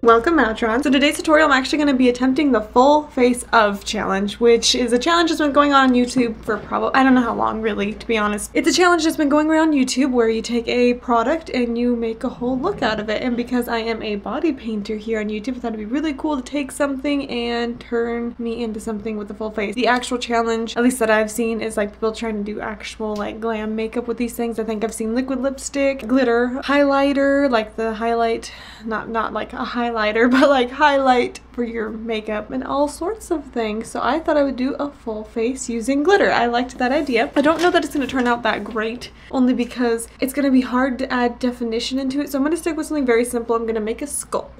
Welcome, Mehron. So today's tutorial I'm actually going to be attempting the full face of challenge, which is a challenge that's been going on YouTube for probably, I don't know how long really, to be honest. It's a challenge that's been going around YouTube where you take a product and you make a whole look out of it. And because I am a body painter here on YouTube, I thought it'd be really cool to take something and turn me into something with a full face. The actual challenge, at least that I've seen, is like people trying to do actual like glam makeup with these things. I think I've seen liquid lipstick, glitter, highlighter, like the highlight, not like a highlighter, but like highlight for your makeup and all sorts of things. So I thought I would do a full face using glitter. I liked that idea. I don't know that it's going to turn out that great, only because it's going to be hard to add definition into it. So I'm going to stick with something very simple. I'm going to make a skull.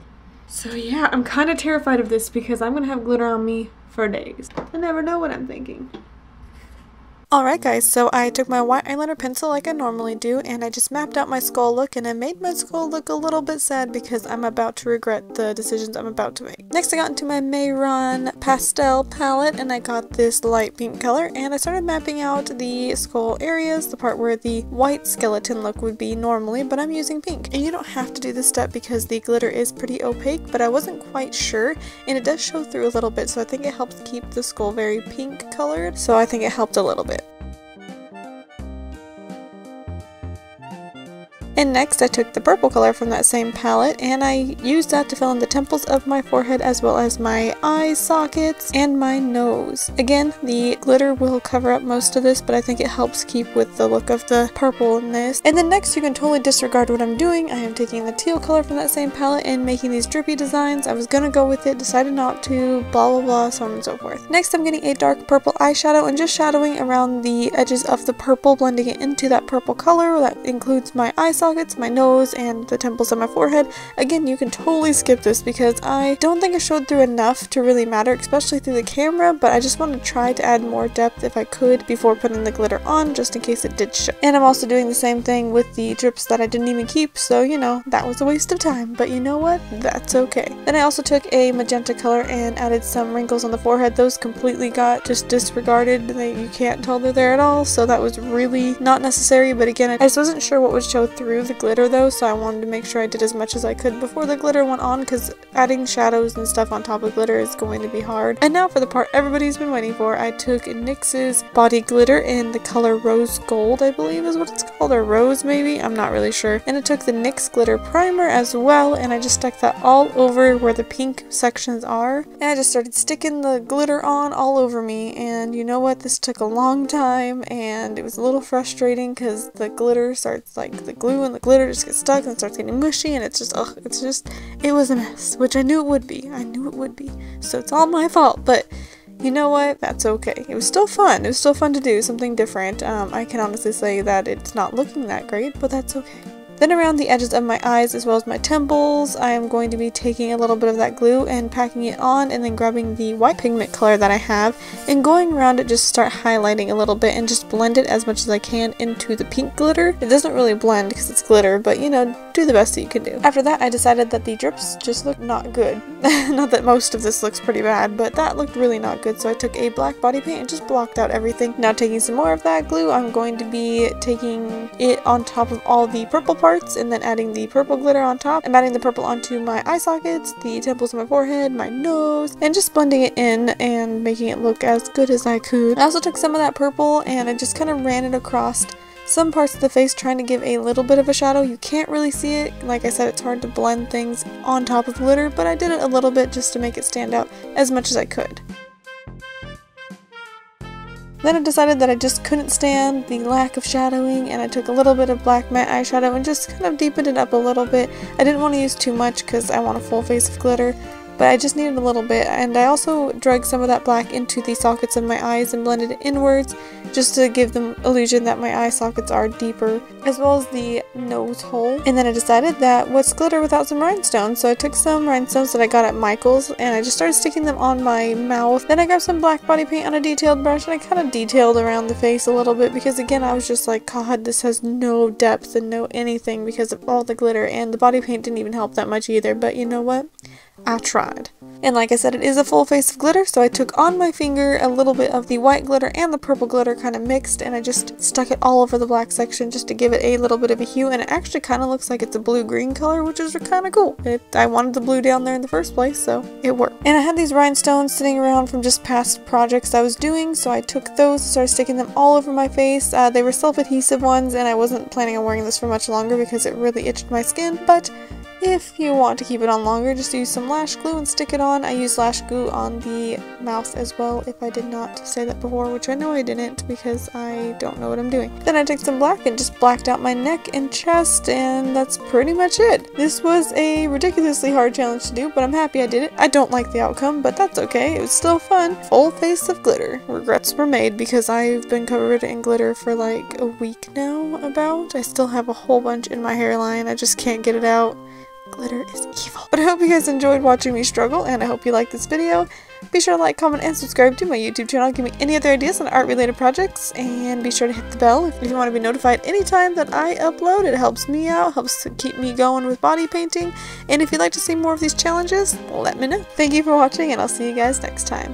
So yeah, I'm kind of terrified of this because I'm going to have glitter on me for days. I never know what I'm thinking. Alright guys, so I took my white eyeliner pencil like I normally do, and I just mapped out my skull look, and I made my skull look a little bit sad because I'm about to regret the decisions I'm about to make. Next I got into my Mehron Pastel palette, and I got this light pink color, and I started mapping out the skull areas, the part where the white skeleton look would be normally, but I'm using pink. And you don't have to do this step because the glitter is pretty opaque, but I wasn't quite sure, and it does show through a little bit, so I think it helps keep the skull very pink colored, so I think it helped a little bit. And next I took the purple color from that same palette and I used that to fill in the temples of my forehead as well as my eye sockets and my nose. Again, the glitter will cover up most of this, but I think it helps keep with the look of the purpleness. And then next you can totally disregard what I'm doing. I am taking the teal color from that same palette and making these drippy designs. I was gonna go with it, decided not to, blah blah blah, so on and so forth. Next I'm getting a dark purple eyeshadow and just shadowing around the edges of the purple, blending it into that purple color. That includes my eye sockets, my nose, and the temples of my forehead. Again, you can totally skip this because I don't think I showed through enough to really matter, especially through the camera, but I just want to try to add more depth if I could before putting the glitter on, just in case it did show. And I'm also doing the same thing with the drips that I didn't even keep, so you know, that was a waste of time, but you know what? That's okay. Then I also took a magenta color and added some wrinkles on the forehead. Those completely got just disregarded. You can't tell they're there at all, so that was really not necessary, but again, I just wasn't sure what would show through the glitter though, so I wanted to make sure I did as much as I could before the glitter went on, because adding shadows and stuff on top of glitter is going to be hard. And now for the part everybody's been waiting for. I took NYX's body glitter in the color rose gold, I believe is what it's called, or rose maybe, I'm not really sure. And I took the NYX glitter primer as well, and I just stuck that all over where the pink sections are, and I just started sticking the glitter on all over me. And you know what, this took a long time and it was a little frustrating because the glitter starts, like the glue and the glitter just gets stuck and it starts getting mushy, and it's just, ugh, it was a mess, which I knew it would be. So it's all my fault, but you know what? That's okay. It was still fun. It was still fun to do something different. I can honestly say that it's not looking that great, but that's okay. Then around the edges of my eyes as well as my temples, I am going to be taking a little bit of that glue and packing it on, and then grabbing the white pigment color that I have and going around it, just start highlighting a little bit and just blend it as much as I can into the pink glitter. It doesn't really blend because it's glitter, but you know, do the best that you can do. After that, I decided that the drips just look not good. Not that most of this looks pretty bad, but that looked really not good, so I took a black body paint and just blocked out everything. Now taking some more of that glue, I'm going to be taking it on top of all the purple parts and then adding the purple glitter on top. I'm adding the purple onto my eye sockets, the temples of my forehead, my nose, and just blending it in and making it look as good as I could. I also took some of that purple and I just kind of ran it across some parts of the face, trying to give a little bit of a shadow. You can't really see it. Like I said, it's hard to blend things on top of glitter, but I did it a little bit just to make it stand out as much as I could. Then I decided that I just couldn't stand the lack of shadowing, and I took a little bit of black matte eyeshadow and just kind of deepened it up a little bit. I didn't want to use too much because I want a full face of glitter, but I just needed a little bit. And I also dragged some of that black into the sockets of my eyes and blended it inwards just to give the illusion that my eye sockets are deeper, as well as the nose hole. And then I decided that what's glitter without some rhinestones, so I took some rhinestones that I got at Michael's and I just started sticking them on my mouth. Then I grabbed some black body paint on a detailed brush and I kind of detailed around the face a little bit because again I was just like, god, this has no depth and no anything because of all the glitter, and the body paint didn't even help that much either. But you know what? I tried. And like I said, it is a full face of glitter, so I took on my finger a little bit of the white glitter and the purple glitter kind of mixed, and I just stuck it all over the black section just to give it a little bit of a hue, and it actually kind of looks like it's a blue-green color, which is kind of cool. I wanted the blue down there in the first place, so it worked. And I had these rhinestones sitting around from just past projects I was doing, so I took those and started sticking them all over my face. They were self-adhesive ones, and I wasn't planning on wearing this for much longer because it really itched my skin, but if you want to keep it on longer, just use some lash glue and stick it on. I use lash glue on the mouth as well, if I did not say that before, which I know I didn't because I don't know what I'm doing. Then I took some black and just blacked out my neck and chest, and that's pretty much it. This was a ridiculously hard challenge to do, but I'm happy I did it. I don't like the outcome, but that's okay. It was still fun. Full face of glitter. Regrets were made because I've been covered in glitter for like a week now, about. I still have a whole bunch in my hairline. I just can't get it out. Glitter is evil. But I hope you guys enjoyed watching me struggle, and I hope you liked this video. Be sure to like, comment, and subscribe to my YouTube channel. Give me any other ideas on art-related projects, and be sure to hit the bell if you want to be notified anytime that I upload. It helps me out, helps to keep me going with body painting, and if you'd like to see more of these challenges, let me know. Thank you for watching, and I'll see you guys next time.